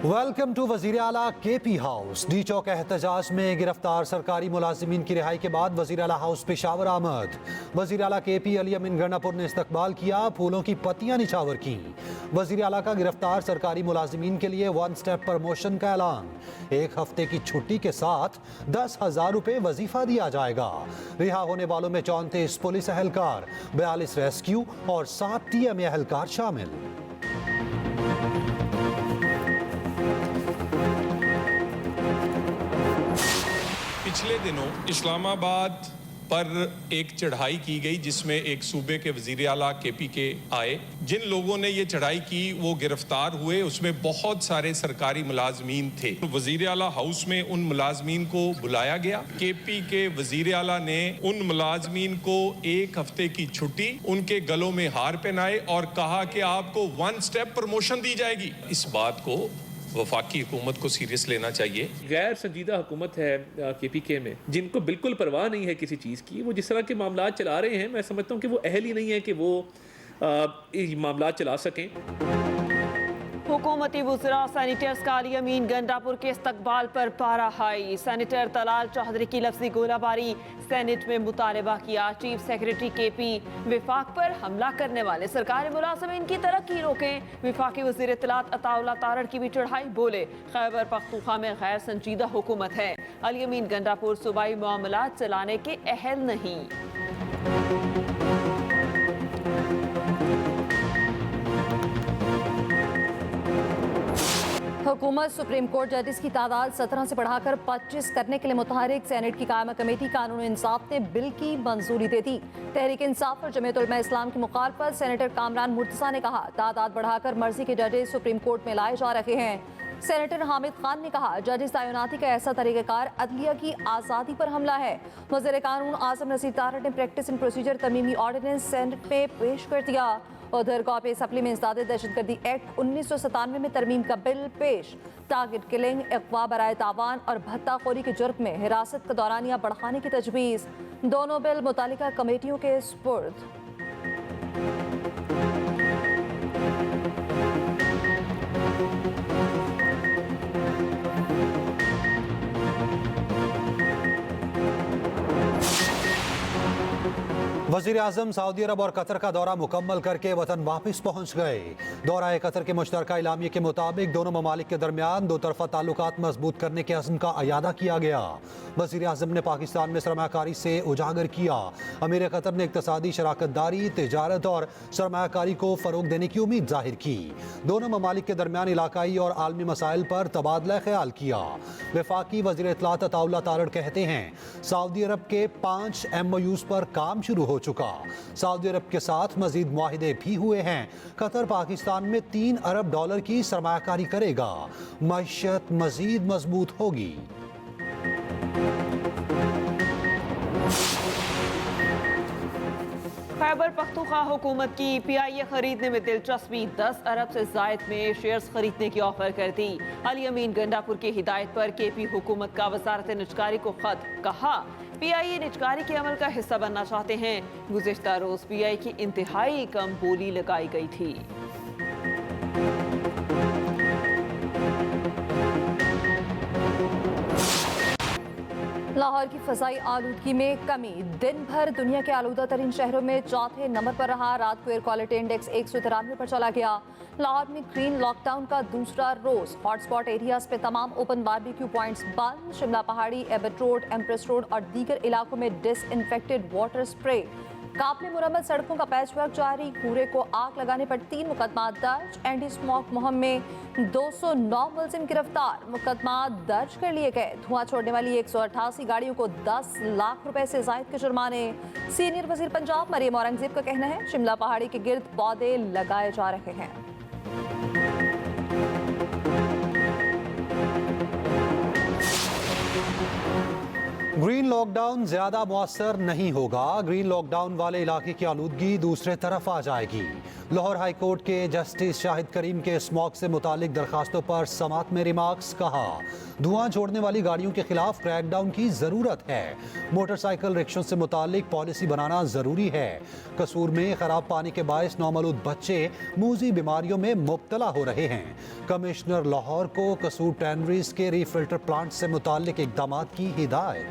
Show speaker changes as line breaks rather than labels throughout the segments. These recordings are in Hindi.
वेलकम टू वजीर आला केपी हाउस। डी चौक एहतजाज में गिरफ्तार सरकारी मुलाजिमीन की रिहाई के बाद वजीर आला हाउस पेशावर आमद। वजीर आला केपी अली अमीन गंडापुर ने इस्तकबाल किया, फूलों की पत्तियां निछावर की। वजीर आला का गिरफ्तार सरकारी मुलाजिमीन के लिए 1 स्टेप प्रमोशन का ऐलान। 1 हफ्ते की छुट्टी के साथ 10,000 रुपए वजीफा दिया जाएगा। रिहा होने वालों में 34 पुलिस एहलकार, 42 रेस्क्यू और 7 TMA एहलकार शामिल।
पिछले दिनों इस्लामाबाद पर एक चढ़ाई की गई जिसमें एक सूबे के वजीर आला केपी के आए। जिन लोगों ने ये चढ़ाई की वो गिरफ्तार हुए, उसमें बहुत सारे सरकारी मुलाजमीन थे। वजीर आला हाउस में उन मुलाजमीन को बुलाया गया। केपी के वजीर आला ने उन मुलाजमीन को 1 हफ्ते की छुट्टी, उनके गलों में हार पहनाए और कहा कि आपको 1 स्टेप प्रमोशन दी जाएगी। इस बात को वफाकी हुकूमत को सीरियस लेना चाहिए। गैर संजीदा हुकूमत है KPK में, जिनको बिल्कुल परवाह नहीं है किसी चीज़ की। वो जिस तरह के मामला चला रहे हैं, मैं समझता हूँ कि वो अहल ही नहीं है कि वो मामला चला सकें।
हुकूमती वज़रा सैनिटर्स का अली अमीन गंडापुर के इस्तकबाल पर पारा हाई। सैनिटर तलाल चौधरी की लफ्जी गोलाबारी, सेनेट में मुतालबा किया। चीफ सेक्रेटरी KP विफाक पर हमला करने वाले सरकारी मुलाजिमीन की तरक्की रोकें। विफाकी वज़ीर इत्तलात अताउल्लाह तारड़ की भी चढ़ाई, बोले खैबर पख्तूनख्वा में गैर संजीदा हुकूमत है। अली अमीन गंडापुर सूबाई मामलात चलाने के अहल नहीं।
हुकूमत सुप्रीम कोर्ट जजेस की तादाद 17 से बढ़ाकर 25 करने के लिए मुतहरिक सेनेट की कायमा कमेटी कानून इंसाफ ने बिल की मंजूरी दे दी। तहरीक इंसाफ और जमीयत उलमा इस्लाम की मुखालफत सेनेटर कामरान मुर्तज़ा ने कहा, तादाद बढ़ाकर मर्जी के जजेस सुप्रीम कोर्ट में लाए जा रहे हैं। सेनेटर हामिद खान ने कहा, जजेस तैनाती का ऐसा तरीक़ाकार अदलिया की आज़ादी पर हमला है। वज़ीर कानून आज़म नसीर तारड़ ने प्रैक्टिस एंड प्रोसीजर तरमीमी ऑर्डिनेंस सेनेट में पेश कर दिया। उधर कॉपी सप्लीमेंट्स दहशतगर्दी एक्ट 1997 में तरमीम का बिल पेश। टारगेट किलिंग, अगवा बराए तावान और भत्ताखोरी के जुर्म में हिरासत का दौरानिया बढ़ाने की तजवीज़। दोनों बिल मुतालिका कमेटियों के सुपुर्द।
वज़ीर आज़म सऊदी अरब और कतर का दौरा मुकम्मल करके वतन वापस पहुँच गए। दौरा कतर के मुश्तरका इलामिया के मुताबिक दोनों ममालिक के दरमियान दो तरफ़ा ताल्लुकात मजबूत करने के अज़्म का अयादा किया गया। वज़ीर आज़म ने पाकिस्तान में सरमायाकारी से उजागर किया। अमीर कतर ने इक़्तिसादी शराकतदारी, तिजारत और सरमायाकारी को फ़रोग देने की उम्मीद जाहिर की। दोनों ममालिक के दरमियान इलाकाई और आलमी मसाइल पर तबादला ख्याल किया। वफाकी वज़ीर इत्तलात अताउल्लाह तारड़ कहते हैं, सऊदी अरब के 5 MOUs पर काम शुरू हो चुका। सऊदी अरब के साथ मजीद मुआहिदे भी हुए हैं। कतर पाकिस्तान में $3 अरब की सरमायाकारी करेगा। मईशत मजीद मजबूत होगी।
खैबर पख्तूनख्वा हुकूमत की PIA खरीदने में दिलचस्पी, 10 अरब से जायद में शेयर्स खरीदने की ऑफर कर दी। अली अमीन गंडापुर की हिदायत पर KP हुकूमत का वजारत निजकारी को खत, कहा PIA निजकारी के अमल का हिस्सा बनना चाहते हैं। गुज़िश्ता रोज PIA की इंतहाई कम बोली लगाई गई थी।
लाहौर की फ़ज़ाई आलूदगी में कमी, दिन भर दुनिया के आलूदा तरीन शहरों में 4थे नंबर पर रहा। रात को एयर क्वालिटी इंडेक्स 193 पर चला गया। लाहौर में ग्रीन लॉकडाउन का दूसरा रोज, हॉटस्पॉट एरियाज पे तमाम ओपन बारबेक्यू पॉइंट्स बंद। शिमला पहाड़ी, एबट रोड, एम्प्रेस रोड और दीगर इलाकों में डिसइंफेक्टेड वाटर स्प्रे। काबले मुरम्मत सड़कों का पैचवर्क जारी। कूड़े को आग लगाने पर 3 मुकदमा दर्ज। एंटी स्मोक मुहिम में 209 मुलजिम गिरफ्तार, मुकदमा दर्ज कर लिए गए। धुआं छोड़ने वाली 188 गाड़ियों को 10 लाख रुपए से जायद के जुर्माने। सीनियर वजीर पंजाब मरियम औरंगजेब का कहना है, शिमला पहाड़ी के गिर्द पौधे लगाए जा रहे हैं।
ग्रीन लॉकडाउन ज्यादा मुअस्सर नहीं होगा। ग्रीन लॉकडाउन वाले इलाके की आलूदगी दूसरे तरफ आ जाएगी। लाहौर हाई कोर्ट के जस्टिस शाहिद करीम के स्मॉग से मुतालिक दरखास्तों पर समात में रिमार्क्स। कहा, धुआं छोड़ने वाली गाड़ियों के खिलाफ क्रैकडाउन की जरूरत है। मोटरसाइकिल रिक्शों से मुतालिक पॉलिसी बनाना जरूरी है। कसूर में खराब पानी के बायस नौमौलूद बच्चे मूजी बीमारियों में मुब्तला हो रहे हैं। कमिश्नर लाहौर को कसूर टैनरीज के रीफिल्टर प्लांट से मुतालिक इकदाम की हिदायत।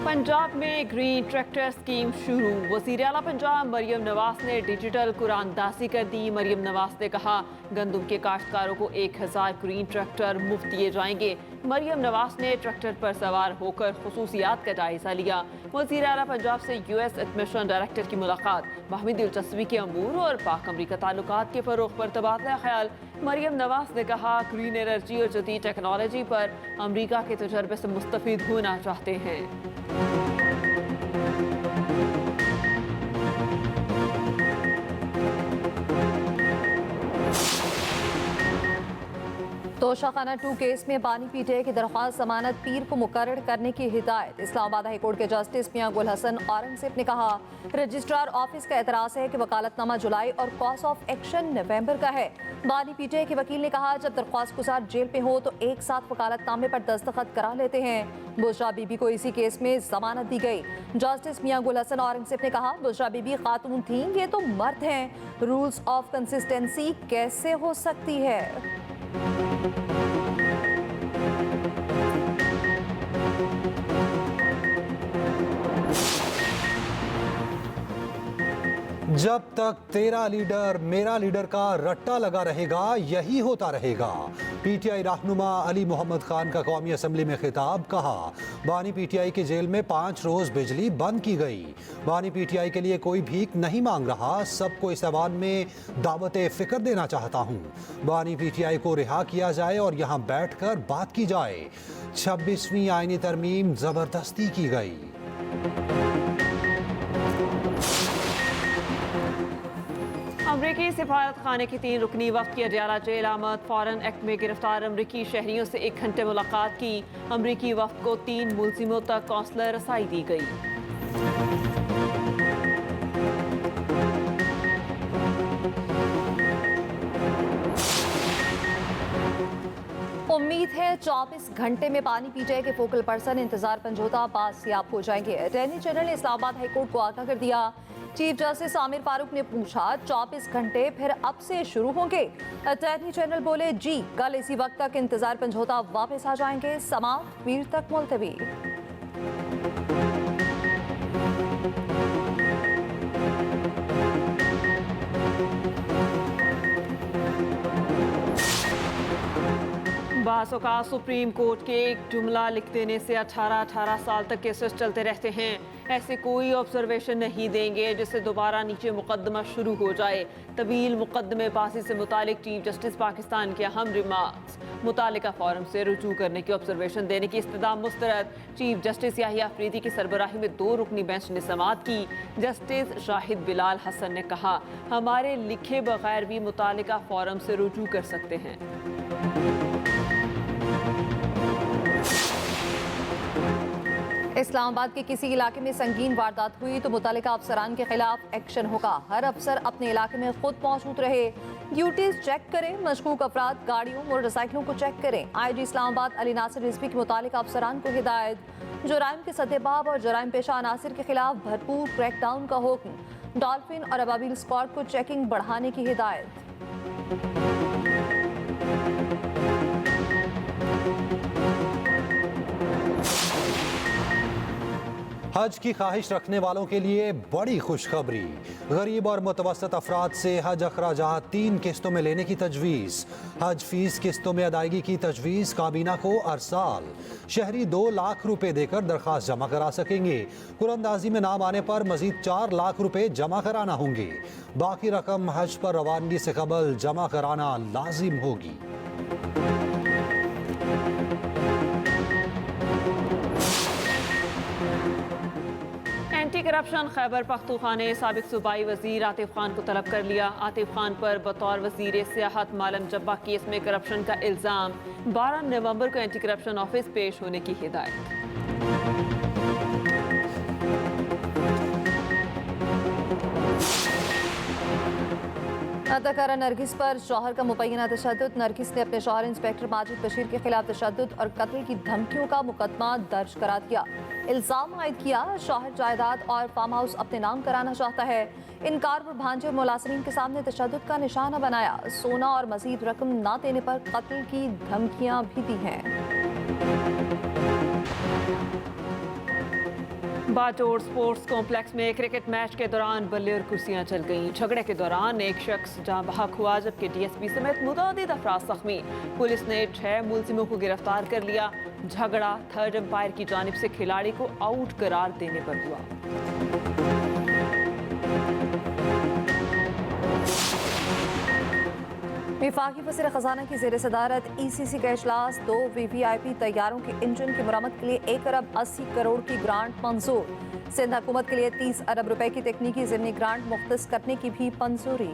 पंजाब में ग्रीन ट्रैक्टर स्कीम शुरू। वज़ीर आला पंजाब मरियम नवाज ने डिजिटल कुरानदासी कर दी। मरियम नवाज ने कहा, गंदम के काश्तकारों को 1000 ग्रीन ट्रैक्टर मुफ्त दिए जाएंगे। मरियम नवाज ने ट्रैक्टर पर सवार होकर खुसूसियात का जायजा लिया। वज़ीर आला पंजाब से US एडमिशन डायरेक्टर की मुलाकात, बाहमी दिलचस्पी के अमूर और पाक अमरीका ताल्लुकात के फ़रोग़ पर तबादला ख्याल। मरियम नवाज ने कहा, ग्रीन एनर्जी और जदीद टेक्नोलॉजी पर अमरीका के तजर्बे से मुस्तफ़ीद होना चाहते हैं।
तोशाखाना 2 केस में बानी पीटीआई की दरख्वास्त जमानत पीर को मुकर्रर करने की हिदायत। इस्लामाबाद हाई कोर्ट के जस्टिस मियां गुल हसन औरंगजेब ने कहा, रजिस्ट्रार ऑफिस का एतराज़ है कि वकालतनामा जुलाई और कॉज ऑफ एक्शन नवंबर का है। बानी पीटीआई के वकील ने कहा, जब दरख्वास्त गुजार जेल में हो तो एक साथ वकालतनामे पर दस्तखत करा लेते हैं। बुशरा बीबी को इसी केस में जमानत दी गई। जस्टिस मियां गुल हसन औरंगजेब ने कहा, बुशरा बीबी खातून थी, ये तो मर्द हैं। रूल्स ऑफ कंसिस्टेंसी कैसे हो सकती है?
जब तक तेरा लीडर मेरा लीडर का रट्टा लगा रहेगा, यही होता रहेगा। पीटीआई रहनुमा अली मोहम्मद खान का कौमी असम्बली में खिताब। कहा, बानी पीटीआई की जेल में 5 रोज बिजली बंद की गई। बानी पीटीआई के लिए कोई भीख नहीं मांग रहा, सबको इस ऐवान में दावत फिक्र देना चाहता हूँ। बानी पीटीआई को रिहा किया जाए और यहाँ बैठकर बात की जाए। 26वीं आईनी तरमीम जबरदस्ती की गई।
अमरीकी सिफारत खाने की 3 रुकनी वक्त की अडियाला जेल आमद। फॉरेन एक्ट में गिरफ्तार अमरीकी शहरियों से 1 घंटे मुलाकात की। अमरीकी वक्त को 3 मुलजिमों तक कौंसलर रसाई दी गई।
उम्मीद है 24 घंटे में बानी पीटीआई के फोकल पर्सन इंतजार पंजोता बासियाब हो जाएंगे। अटॉर्नी जनरल ने इस्लामाबाद हाई कोर्ट को आगाह कर दिया। चीफ जस्टिस आमिर फारूक ने पूछा, 24 घंटे फिर अब से शुरू होंगे? अटॉर्नी जनरल बोले, जी, कल इसी वक्त तक इंतजार पंजोता वापस आ जाएंगे। समाअत पीर तक मुलतवी।
बासौकात सुप्रीम कोर्ट के एक जुमला लिख देने से 18 साल तक केसेस चलते रहते हैं। ऐसे कोई ऑब्जर्वेशन नहीं देंगे जिससे दोबारा नीचे मुकदमा शुरू हो जाए। तवील मुकदमेबाजी से मुतालिक चीफ जस्टिस पाकिस्तान के अहम रिमार्क्स। मुतालिका फोरम से रुजू करने की ऑब्जर्वेशन देने की इस्तदा मुस्तरद। चीफ जस्टिस याहिया अफरीदी की सरबराही में 2 रुकनी बेंच ने समाअत की। जस्टिस शाहिद बिलाल हसन ने कहा, हमारे लिखे बगैर भी मुतालिका फोरम से रुजू कर सकते हैं।
इस्लामाबाद के किसी इलाके में संगीन वारदात हुई तो मुतल्लिका अफसरान के खिलाफ एक्शन होगा। हर अफसर अपने इलाके में खुद मौजूद रहे, ड्यूटीज चेक करें, मशकूक अफराद, गाड़ियों, मोटरसाइकिलों को चेक करें। IG इस्लामाबाद अली नासिर रिजवी के मुतालिका अफसरान को हिदायत। जुराइम के सतहबाब और जुराइम पेशा अनासिर के खिलाफ भरपूर क्रैकडाउन का हुक्म। डॉल्फिन और अबाबिल स्क्वाड को चेकिंग बढ़ाने की हिदायत।
हज की ख्वाहिश रखने वालों के लिए बड़ी खुशखबरी। गरीब और मुतवस्सत अफराद से हज अखराजात 3 किस्तों में लेने की तजवीज़। हज फीस किस्तों में अदायगी की तजवीज़ काबीना को अरसाल। शहरी 2 लाख रुपए देकर दरख्वास्त जमा करा सकेंगे। कुरानदाजी में नाम आने पर मजीद 4 लाख रुपए जमा कराना होंगे। बाकी रकम हज पर रवानगी से कबल जमा कराना लाजिम होगी।
एंटी करप्शन खैबर पख्तूनख्वा ने साबिक सूबाई वजीर आतिफ खान को तलब कर लिया। आतिफ खान पर बतौर वजीर सियाहत मालम जब्बा केस में करप्शन का इल्ज़ाम। 12 नवंबर को एंटी करप्शन ऑफिस पेश होने की हिदायत।
अदाकारा नरगिस पर शौहर का मुबैना तशद्दुद। नरगिस ने अपने शौहर इंस्पेक्टर माजिद बशीर के खिलाफ तशद्दुद और कत्ल की धमकियों का मुकदमा दर्ज करा दिया। इल्जाम आयद किया शौहर जायदाद और फार्म हाउस अपने नाम कराना चाहता है। इनकार पर भांजे और मुलाजिमीन के सामने तशद्दुद का निशाना बनाया। सोना और मजीद रकम ना देने पर कत्ल की धमकियां भी दी हैं।
बाटोर स्पोर्ट्स कॉम्प्लेक्स में क्रिकेट मैच के दौरान बल्ले और कुर्सियां चल गईं। झगड़े के दौरान एक शख्स जाँ बहक हुआ जबकि डीएसपी समेत मुतअद्दिद अफराद जख्मी। पुलिस ने 6 मुलजिमों को गिरफ्तार कर लिया। झगड़ा थर्ड एम्पायर की जानिब से खिलाड़ी को आउट करार देने पर हुआ।
वफाकी वज़ीर ख़ज़ाना की ज़ेर सदारत ECC का इजलास। 2 VVIP तैयारों के इंजन की मरम्मत के लिए 1 अरब 80 करोड़ की ग्रांट मंजूर। सिंध हुकूमत के लिए 30 अरब रुपए की तकनीकी ज़िमनी ग्रांट मुख्तस करने की भी मंजूरी।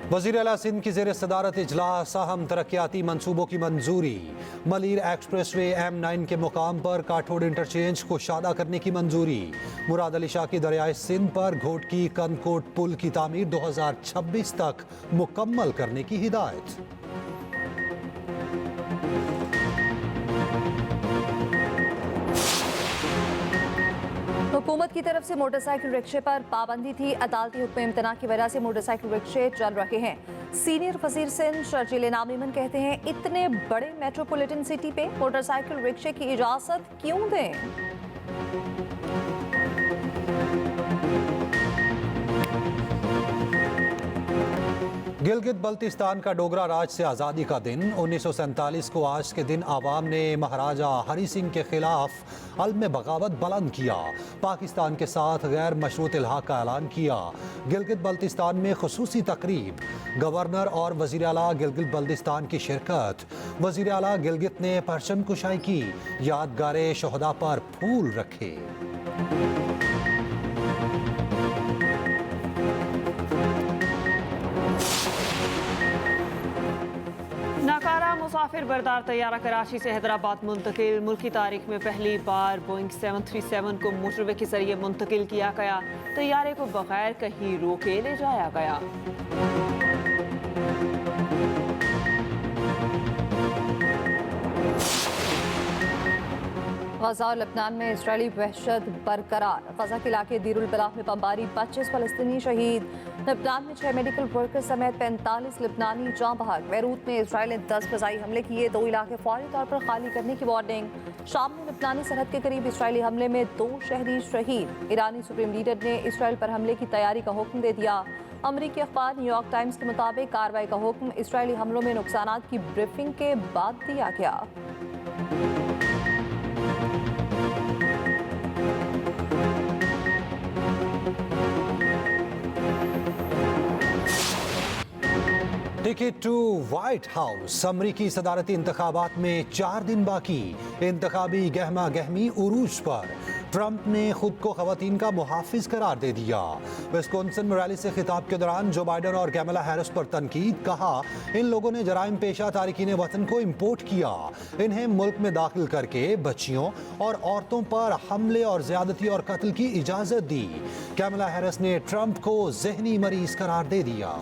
वज़ीर आला सिंध की ज़ेर सदारत इजलास। अहम तरक्याती मनसूबों की मंजूरी। मलीर एक्सप्रेस वे M9 के मुकाम पर काठोड़ इंटरचेंज को शादा करने की मंजूरी। मुराद अली शाह की दरियाए सिंध पर घोटकी कनकोट पुल की तामीर 2026 तक मुकम्मल करने की हिदायत।
हुकूमत की तरफ से मोटरसाइकिल रिक्शे पर पाबंदी थी। अदालती हुक्म इम्तना की वजह से मोटरसाइकिल रिक्शे चल रहे हैं। सीनियर वजीर सिंध शर्जील नामीमन कहते हैं इतने बड़े मेट्रोपॉलिटन सिटी पे मोटरसाइकिल रिक्शे की इजाजत क्यों दें।
गिलगित बल्तिस्तान का डोगरा राज से आज़ादी का दिन 1947 को आज के दिन आवाम ने महाराजा हरी सिंह के खिलाफ अलम बगावत बुलंद किया। पाकिस्तान के साथ गैर मशरूत इल्हाक का ऐलान किया। गिलगित बल्तिस्तान में खुसूसी तकरीब। गवर्नर और वज़ीर आला गिलगित बल्तिस्तान की शिरकत। वज़ीर आला गिलगित ने परचम कुशाई की। यादगार शहदा पर फूल रखे।
नाकारा मुसाफिर बरदार तैयारा कराची से हैदराबाद मुंतकिल। मुल्की तारीख में पहली बार बोइंग 737 को मोटरवे के जरिए मुंतकिल किया गया। तैयारे को बगैर कहीं रोके ले जाया गया।
गजा और लबनान में इजरायली वहशत बरकरार। गजा के इलाके दीरुल बलाह में बमबारी, 25 फलस्तीनी शहीद। लबनान में 6 मेडिकल वर्कर समेत 45 लबनानी जाँ बहक। बैरूत में इजरायल ने 10 फ़िज़ाई हमले किए। 2 इलाके फौरी तौर पर खाली करने की वार्निंग। शाम में लबनानी सरहद के करीब इजरायली हमले में 2 शहरी शहीद। ईरानी सुप्रीम लीडर ने इसराइल पर हमले की तैयारी का हुक्म दे दिया। अमरीकी अखबार न्यूयॉर्क टाइम्स के मुताबिक कार्रवाई का हुक्म इसराइली हमलों में नुकसानात की ब्रीफिंग के बाद दिया गया।
Ticket to White House. अमरीकी सदारती इंतखाबात में 4 दिन बाकी। इंतखाबी गहमा गहमी उरूज पर। ट्रंप ने खुद को खवातीन का मुहाफिज करार दे दिया। विस्कॉन्सिन में रैली से खिताब के दौरान जो बाइडन और कैमला हैरिस पर तनकीद। कहा इन लोगों ने जराइम पेशा तारिकीन वतन को इम्पोर्ट किया। इन्हें मुल्क में दाखिल करके बच्चियों और औरतों पर हमले और ज्यादती और कत्ल की इजाजत दी। कैमला हैरिस ने ट्रंप को जहनी मरीज करार दे दिया।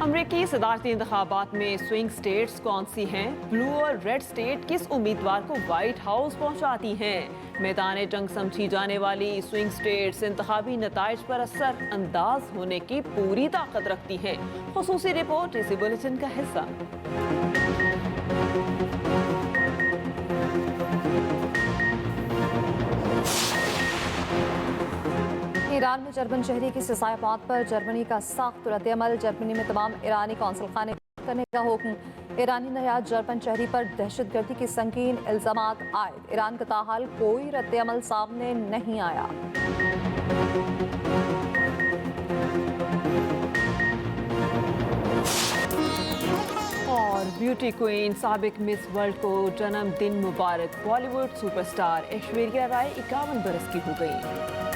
अमरीकी सदारती इंतखाबात में स्विंग स्टेट्स कौन सी हैं? ब्लू और रेड स्टेट किस उम्मीदवार को व्हाइट हाउस पहुंचाती हैं? मैदान जंग समझी जाने वाली स्विंग स्टेट्स इंतखाबी नताइज पर असर अंदाज होने की पूरी ताकत रखती हैं। खुसूसी रिपोर्ट इसी बुलेटिन का हिस्सा।
ईरान में जर्मन शहरी की सजाए मौत पर जर्मनी का सख्त रद्द-ए-अमल। जर्मनी में तमाम ईरानी कौंसल खाने करने का हुक्म। ईरानी नयाद जर्मन शहरी पर दहशतगर्दी के संगीन इल्जामात आयद। ईरान का ताहाल कोई रद्द-ए-अमल सामने नहीं आया।
और ब्यूटी क्वीन साबिक मिस वर्ल्ड को जन्मदिन मुबारक। बॉलीवुड सुपरस्टार ऐश्वर्या राय 51 बरस की हो गई।